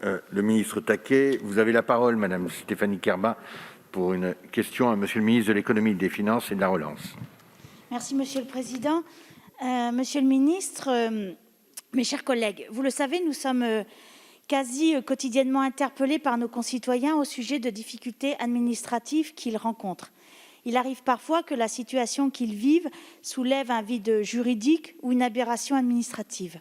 le ministre Taquet. Vous avez la parole, Madame Stéphanie Kerba, pour une question à Monsieur le ministre de l'Économie, des Finances et de la Relance. Merci, Monsieur le Président. Monsieur le ministre, mes chers collègues, vous le savez, nous sommes quasi quotidiennement interpellés par nos concitoyens au sujet de difficultés administratives qu'ils rencontrent. Il arrive parfois que la situation qu'ils vivent soulève un vide juridique ou une aberration administrative.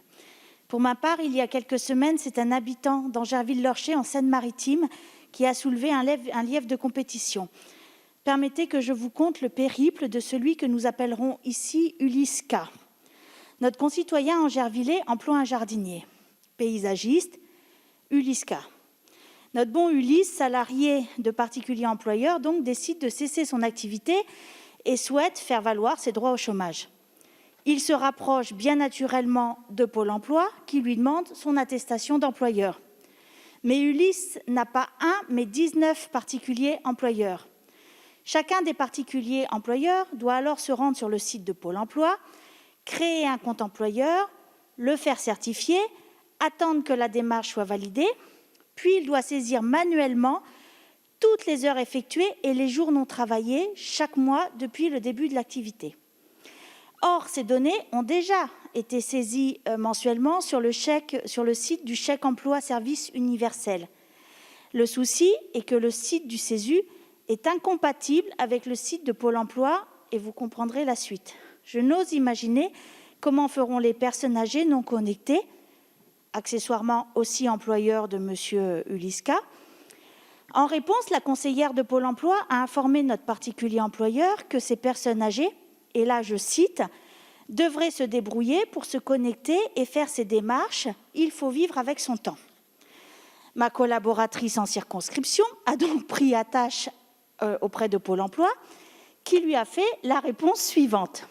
Pour ma part, il y a quelques semaines, c'est un habitant d'Angerville-Lorcher en Seine-Maritime qui a soulevé un lièvre de compétition. Permettez que je vous conte le périple de celui que nous appellerons ici Ulysse K. Notre concitoyen angervillais emploie un jardinier, paysagiste, Ulysse K. Notre bon Ulysse, salarié de particulier employeur, donc décide de cesser son activité et souhaite faire valoir ses droits au chômage. Il se rapproche bien naturellement de Pôle emploi qui lui demande son attestation d'employeur. Mais Ulysse n'a pas un, mais 19 particuliers employeurs. Chacun des particuliers employeurs doit alors se rendre sur le site de Pôle emploi, créer un compte employeur, le faire certifier, attendre que la démarche soit validée, puis il doit saisir manuellement toutes les heures effectuées et les jours non travaillés chaque mois depuis le début de l'activité. Or, ces données ont déjà été saisies mensuellement sur le site du chèque emploi service universel. Le souci est que le site du CESU est incompatible avec le site de Pôle emploi et vous comprendrez la suite. Je n'ose imaginer comment feront les personnes âgées non connectées, accessoirement aussi employeurs de M. Ulysse K. En réponse, la conseillère de Pôle emploi a informé notre particulier employeur que ces personnes âgées, et là je cite, « devraient se débrouiller pour se connecter et faire ces démarches, il faut vivre avec son temps ». Ma collaboratrice en circonscription a donc pris attache auprès de Pôle emploi, qui lui a fait la réponse suivante.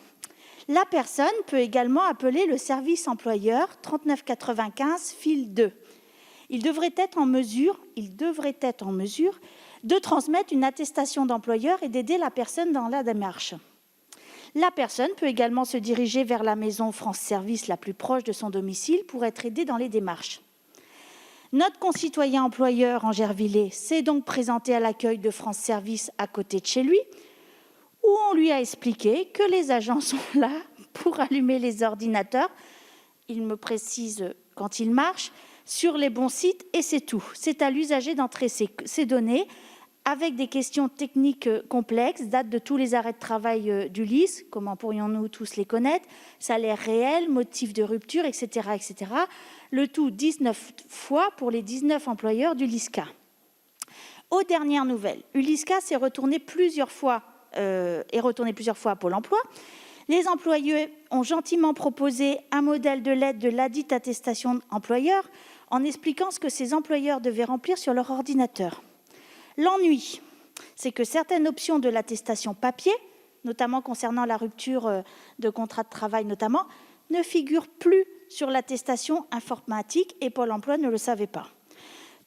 La personne peut également appeler le service employeur 3995 fil 2. Il devrait être en mesure de transmettre une attestation d'employeur et d'aider la personne dans la démarche. La personne peut également se diriger vers la maison France Service la plus proche de son domicile pour être aidée dans les démarches. Notre concitoyen employeur angervillais s'est donc présenté à l'accueil de France Service à côté de chez lui, où on lui a expliqué que les agents sont là pour allumer les ordinateurs, il me précise quand ils marchent, sur les bons sites et c'est tout. C'est à l'usager d'entrer ces données avec des questions techniques complexes, date de tous les arrêts de travail d'Ulysse, comment pourrions-nous tous les connaître, salaire réel, motif de rupture, etc., etc. Le tout 19 fois pour les 19 employeurs d'Ulysse K. Aux dernières nouvelles, Ulysse K s'est retourné plusieurs fois à Pôle emploi. Les employés ont gentiment proposé un modèle de l'aide de ladite attestation employeur en expliquant ce que ces employeurs devaient remplir sur leur ordinateur. L'ennui, c'est que certaines options de l'attestation papier, notamment concernant la rupture de contrat de travail notamment, ne figurent plus sur l'attestation informatique et Pôle emploi ne le savait pas.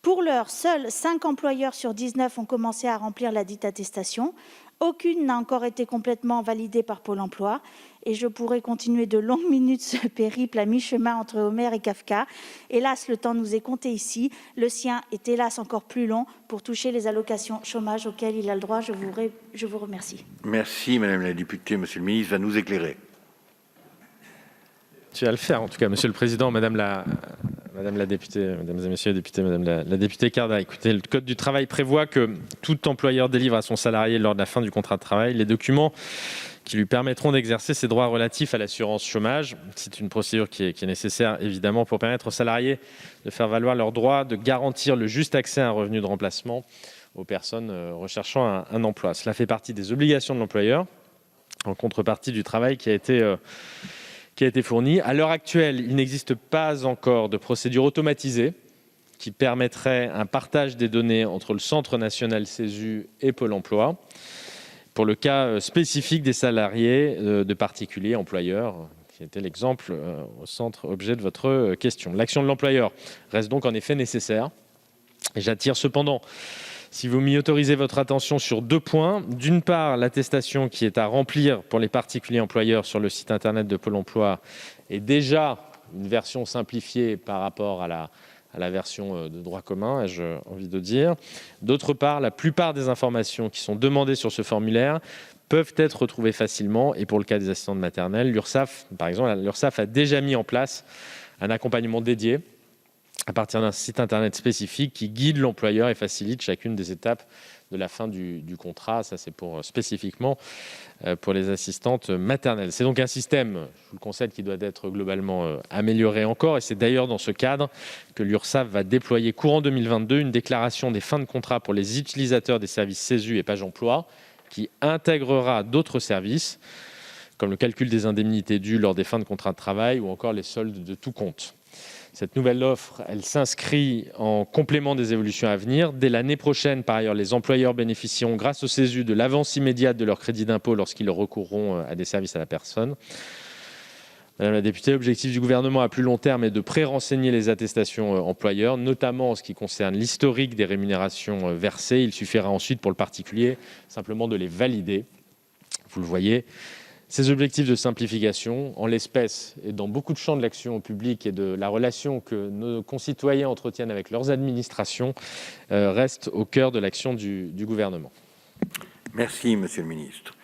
Pour l'heure, seuls 5 employeurs sur 19 ont commencé à remplir la dite attestation. Aucune n'a encore été complètement validée par Pôle emploi. Et je pourrais continuer de longues minutes ce périple à mi-chemin entre Homère et Kafka. Hélas, le temps nous est compté ici. Le sien est hélas encore plus long pour toucher les allocations chômage auxquelles il a le droit. Je vous remercie. Merci, Madame la députée. Monsieur le ministre va nous éclairer. Tu vas le faire, en tout cas, Monsieur le Président, Madame la députée, Mesdames et Messieurs les députés, Madame la députée Carda. Écoutez, le Code du travail prévoit que tout employeur délivre à son salarié lors de la fin du contrat de travail les documents qui lui permettront d'exercer ses droits relatifs à l'assurance chômage. C'est une procédure qui est nécessaire, évidemment, pour permettre aux salariés de faire valoir leurs droits, de garantir le juste accès à un revenu de remplacement aux personnes recherchant un emploi. Cela fait partie des obligations de l'employeur, en contrepartie du travail qui a été fourni. À l'heure actuelle, il n'existe pas encore de procédure automatisée qui permettrait un partage des données entre le Centre national CESU et Pôle emploi pour le cas spécifique des salariés de particuliers employeurs, qui était l'exemple au centre objet de votre question. L'action de l'employeur reste donc en effet nécessaire. Et j'attire cependant, si vous m'y autorisez, votre attention sur 2 points. D'une part, l'attestation qui est à remplir pour les particuliers employeurs sur le site internet de Pôle emploi est déjà une version simplifiée par rapport à à la version de droit commun, ai-je envie de dire. D'autre part, la plupart des informations qui sont demandées sur ce formulaire peuvent être retrouvées facilement. Et pour le cas des assistantes maternelles, par exemple, l'Urssaf a déjà mis en place un accompagnement dédié à partir d'un site internet spécifique qui guide l'employeur et facilite chacune des étapes de la fin du contrat. Ça, c'est spécifiquement pour les assistantes maternelles. C'est donc un système, je vous le concède, qui doit être globalement amélioré encore. Et c'est d'ailleurs dans ce cadre que l'Urssaf va déployer courant 2022 une déclaration des fins de contrat pour les utilisateurs des services CESU et Page Emploi qui intégrera d'autres services, comme le calcul des indemnités dues lors des fins de contrat de travail ou encore les soldes de tout compte. Cette nouvelle offre, elle s'inscrit en complément des évolutions à venir. Dès l'année prochaine, par ailleurs, les employeurs bénéficieront, grâce au CESU, de l'avance immédiate de leur crédit d'impôt lorsqu'ils recourront à des services à la personne. Madame la députée, l'objectif du gouvernement à plus long terme est de pré-renseigner les attestations employeurs, notamment en ce qui concerne l'historique des rémunérations versées. Il suffira ensuite pour le particulier simplement de les valider. Vous le voyez, ces objectifs de simplification, en l'espèce et dans beaucoup de champs de l'action publique et de la relation que nos concitoyens entretiennent avec leurs administrations, restent au cœur de l'action du gouvernement. Merci, monsieur le ministre.